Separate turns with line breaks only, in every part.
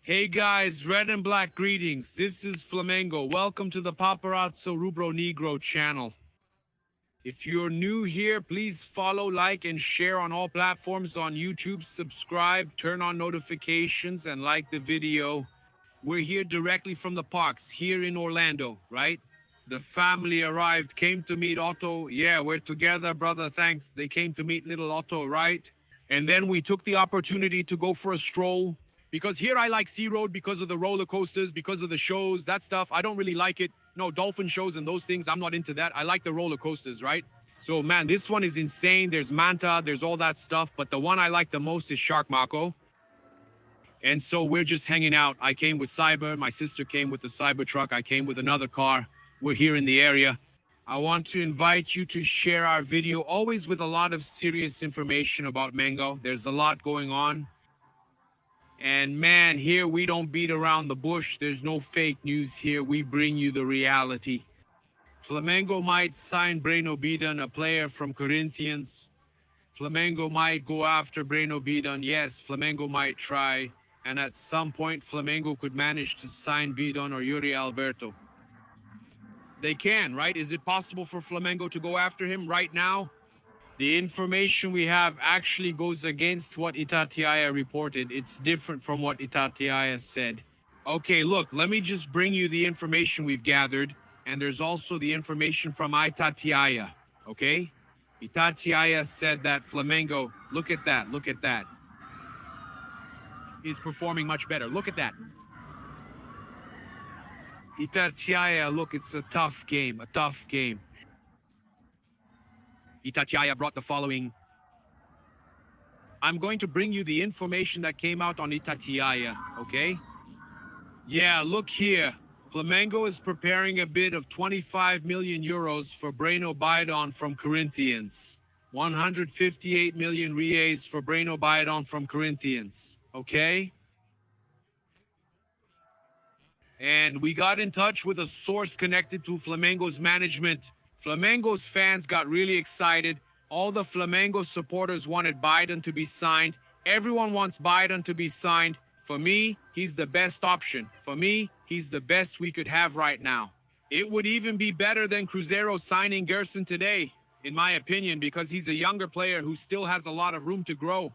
Hey guys, red and black greetings. This is Flamengo. Welcome to the Paparazzo Rubro-Negro channel. If you're new here, please follow, like, and share on all platforms on YouTube. Subscribe, turn on notifications, and like the video. We're here directly from the parks here in Orlando, right? The family arrived, came to meet Otto. Yeah, we're together, brother, thanks. They came to meet little Otto, right? And then we took the opportunity to go for a stroll. Because here I like Sea Road because of the roller coasters, because of the shows, that stuff. I don't really like it. No, dolphin shows and those things, I'm not into that. I like the roller coasters, right? So, man, this one is insane. There's Manta, there's all that stuff. But the one I like the most is Shark Mako. And so we're just hanging out. I came with Cyber. My sister came with the Cyber truck. I came with another car. We're here in the area. I want to invite you to share our video, always with a lot of serious information about Mango. There's a lot going on. And man, here we don't beat around the bush. There's no fake news here. We bring you the reality. Flamengo might sign Breno Bidon, a player from Corinthians. Flamengo might go after Breno Bidon. Yes, Flamengo might try. And at some point, Flamengo could manage to sign Bidon or Yuri Alberto. They can, right? Is it possible for Flamengo to go after him right now? The information we have actually goes against what Itatiaia reported. It's different from what Itatiaia said. Okay, look, let me just bring you the information we've gathered. And there's also the information from Itatiaia, okay? Itatiaia said that Flamengo, look at that, is performing much better. Look at that. Itatiaia, look, it's a tough game. Itatiaia brought the following. I'm going to bring you the information that came out on Itatiaia, okay? Yeah, look here. Flamengo is preparing a bid of 25 million euros for Breno Bidon from Corinthians. 158 million reais for Breno Bidon from Corinthians, okay? And we got in touch with a source connected to Flamengo's management. Flamengo's fans got really excited. All the Flamengo supporters wanted Bidon to be signed. Everyone wants Bidon to be signed. For me, he's the best option. For me, he's the best we could have right now. It would even be better than Cruzeiro signing Gerson today, in my opinion, because he's a younger player who still has a lot of room to grow.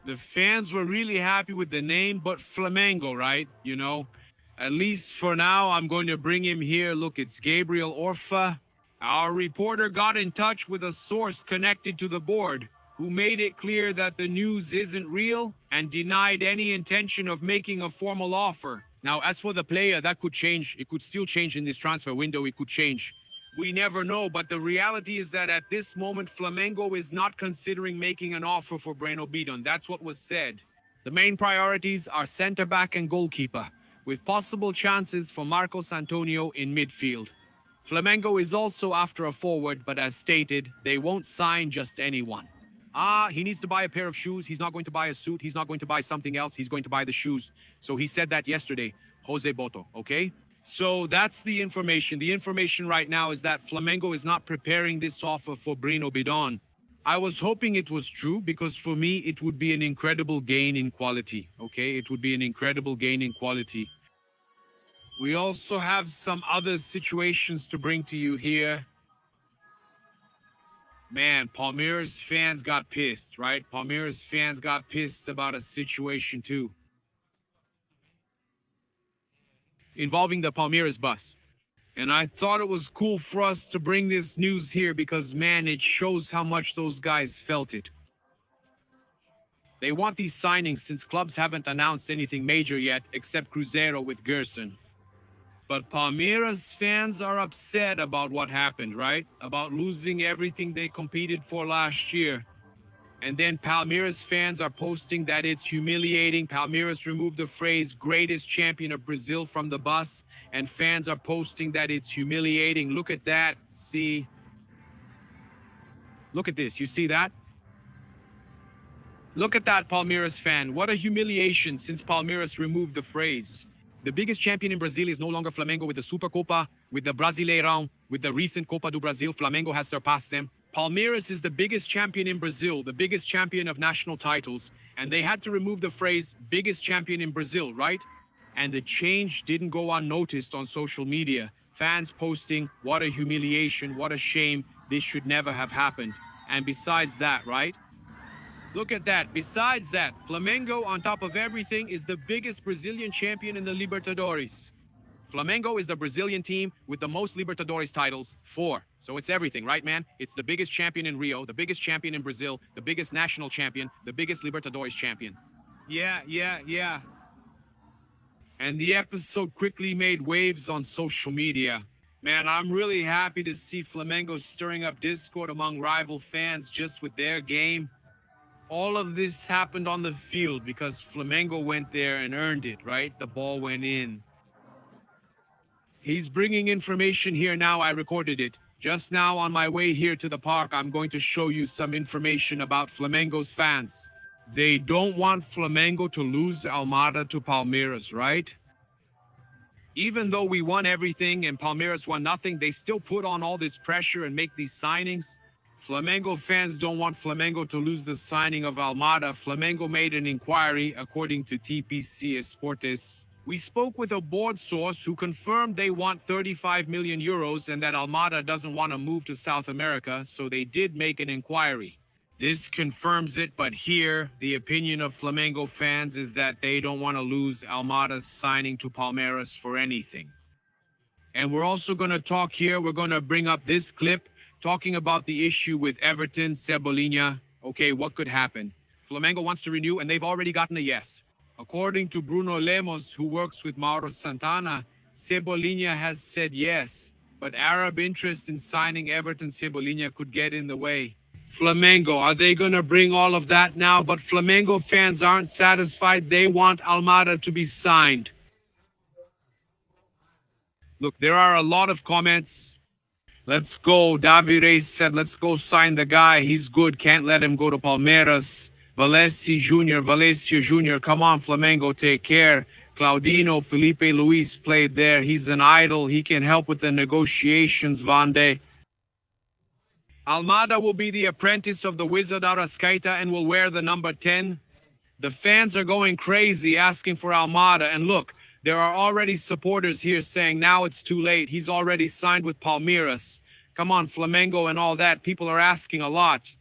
The fans were really happy with the name, but Flamengo, right? You know, at least for now, I'm going to bring him here. Look, it's Gabriel Orfa. Our reporter got in touch with a source connected to the board who made it clear that the news isn't real and denied any intention of making a formal offer. Now, as for the player, that could change. It could still change in this transfer window. It could change. We never know, but the reality is that at this moment, Flamengo is not considering making an offer for Breno Bidon. That's what was said. The main priorities are center-back and goalkeeper, with possible chances for Marcos Antonio in midfield. Flamengo is also after a forward, but as stated, they won't sign just anyone. He needs to buy a pair of shoes. He's not going to buy a suit. He's not going to buy something else. He's going to buy the shoes. So he said that yesterday, Jose Boto, okay? So that's the information. The information right now is that Flamengo is not preparing this offer for Breno Bidon. I was hoping it was true because for me, it would be an incredible gain in quality, okay? It would be an incredible gain in quality. We also have some other situations to bring to you here. Man, Palmeiras fans got pissed, right? Palmeiras fans got pissed about a situation too, involving the Palmeiras bus. And I thought it was cool for us to bring this news here because, man, it shows how much those guys felt it. They want these signings since clubs haven't announced anything major yet except Cruzeiro with Gerson. But Palmeiras fans are upset about what happened, right? About losing everything they competed for last year. And then Palmeiras fans are posting that it's humiliating. Palmeiras removed the phrase greatest champion of Brazil from the bus. And fans are posting that it's humiliating. Look at that. See? Look at this. You see that? Look at that, Palmeiras fan. What a humiliation since Palmeiras removed the phrase. The biggest champion in Brazil is no longer Flamengo with the Supercopa, with the Brasileirão, with the recent Copa do Brasil. Flamengo has surpassed them. Palmeiras is the biggest champion in Brazil, the biggest champion of national titles, And they had to remove the phrase biggest champion in Brazil, right? And the change didn't go unnoticed on social media. Fans posting, what a humiliation, what a shame, this should never have happened. And besides that, right? Look at that. Besides that, Flamengo, on top of everything, is the biggest Brazilian champion in the Libertadores. Flamengo is the Brazilian team with the most Libertadores titles, 4. So it's everything, right, man? It's the biggest champion in Rio, the biggest champion in Brazil, the biggest national champion, the biggest Libertadores champion. Yeah. And the episode quickly made waves on social media. Man, I'm really happy to see Flamengo stirring up discord among rival fans just with their game. All of this happened on the field because Flamengo went there and earned it, right? The ball went in. He's bringing information here now. I recorded it. Just now on my way here to the park, I'm going to show you some information about Flamengo's fans. They don't want Flamengo to lose Almada to Palmeiras, right? Even though we won everything and Palmeiras won nothing, they still put on all this pressure and make these signings. Flamengo fans don't want Flamengo to lose the signing of Almada. Flamengo made an inquiry, according to TPC Esportes. We spoke with a board source who confirmed they want 35 million euros and that Almada doesn't want to move to South America, so they did make an inquiry. This confirms it, but here, the opinion of Flamengo fans is that they don't want to lose Almada's signing to Palmeiras for anything. And we're also going to talk here, we're going to bring up this clip talking about the issue with Everton, Cebolinha. Okay, what could happen? Flamengo wants to renew and they've already gotten a yes. According to Bruno Lemos, who works with Mauro Santana, Cebolinha has said yes, but Arab interest in signing Everton Cebolinha could get in the way. Flamengo, are they going to bring all of that now? But Flamengo fans aren't satisfied. They want Almada to be signed. Look, there are a lot of comments. Let's go. Davi Reis said, let's go sign the guy. He's good. Can't let him go to Palmeiras. Valencia Jr., come on, Flamengo, take care. Claudino, Felipe Luis played there. He's an idol. He can help with the negotiations, Vande. Almada will be the apprentice of the wizard Arrascaeta and will wear the number 10. The fans are going crazy asking for Almada. And look, there are already supporters here saying now it's too late. He's already signed with Palmeiras. Come on, Flamengo and all that. People are asking a lot.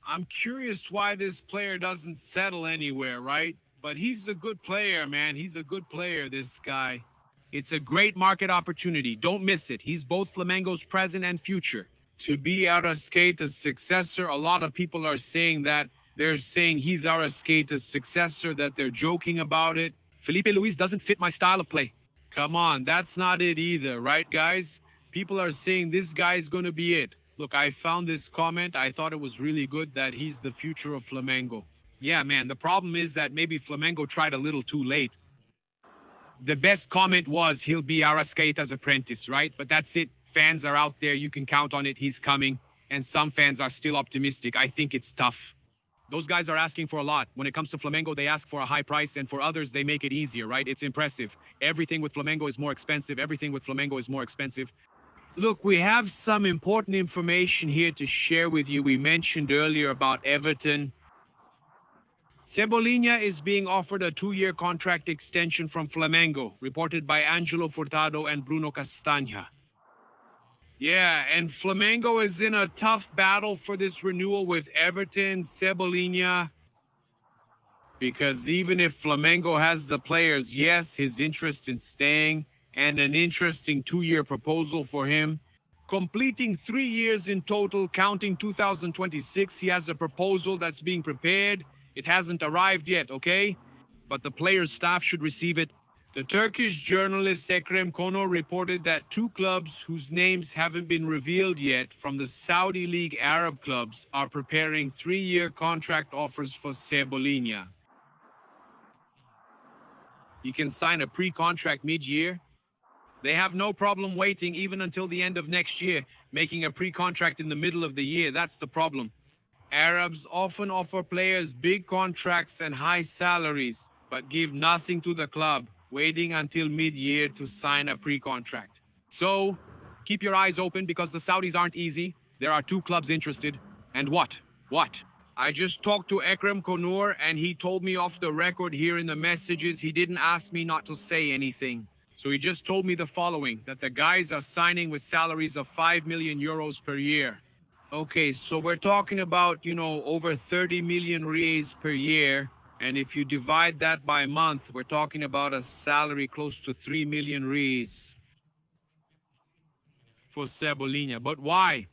I'm curious why this player doesn't settle anywhere, right? But he's a good player, man. He's a good player, this guy. It's a great market opportunity. Don't miss it. He's both Flamengo's present and future. To be Arrascaeta's successor, a lot of people are saying that. They're saying he's Arrascaeta's successor, that they're joking about it. Felipe Luis doesn't fit my style of play. Come on, that's not it either, right, guys? People are saying this guy's going to be it. Look, I found this comment. I thought it was really good that he's the future of Flamengo. Yeah, man, the problem is that maybe Flamengo tried a little too late. The best comment was he'll be Arrascaeta's apprentice, right? But that's it. Fans are out there. You can count on it. He's coming. And some fans are still optimistic. I think it's tough. Those guys are asking for a lot. When it comes to Flamengo, they ask for a high price. And for others, they make it easier, right? It's impressive. Everything with Flamengo is more expensive. Everything with Flamengo is more expensive. Look, we have some important information here to share with you. We mentioned earlier about Everton. Cebolinha is being offered a 2-year contract extension from Flamengo, reported by Angelo Furtado and Bruno Castanha. Yeah, and Flamengo is in a tough battle for this renewal with Everton, Cebolinha. Because even if Flamengo has the players, yes, his interest in staying, and an interesting 2-year proposal for him. Completing 3 years in total, counting 2026, he has a proposal that's being prepared. It hasn't arrived yet, okay? But the players' staff should receive it. The Turkish journalist Ekrem Kono reported that 2 clubs whose names haven't been revealed yet from the Saudi League Arab clubs are preparing 3-year contract offers for Cebolinha. He can sign a pre-contract mid-year. They have no problem waiting even until the end of next year, making a pre-contract in the middle of the year. That's the problem. Arabs often offer players big contracts and high salaries, but give nothing to the club, waiting until mid-year to sign a pre-contract. So, keep your eyes open because the Saudis aren't easy. There are 2 clubs interested. And what? I just talked to Ekrem Konur and he told me off the record here in the messages. He didn't ask me not to say anything. So he just told me the following, that the guys are signing with salaries of 5 million euros per year. Okay, so we're talking about, over 30 million reais per year. And if you divide that by month, we're talking about a salary close to 3 million reais for Cebolinha. But why?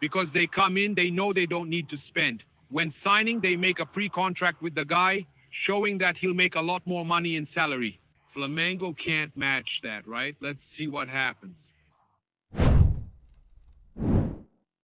Because they come in, they know they don't need to spend. When signing, they make a pre-contract with the guy, showing that he'll make a lot more money in salary. Flamengo can't match that, right? Let's see what happens.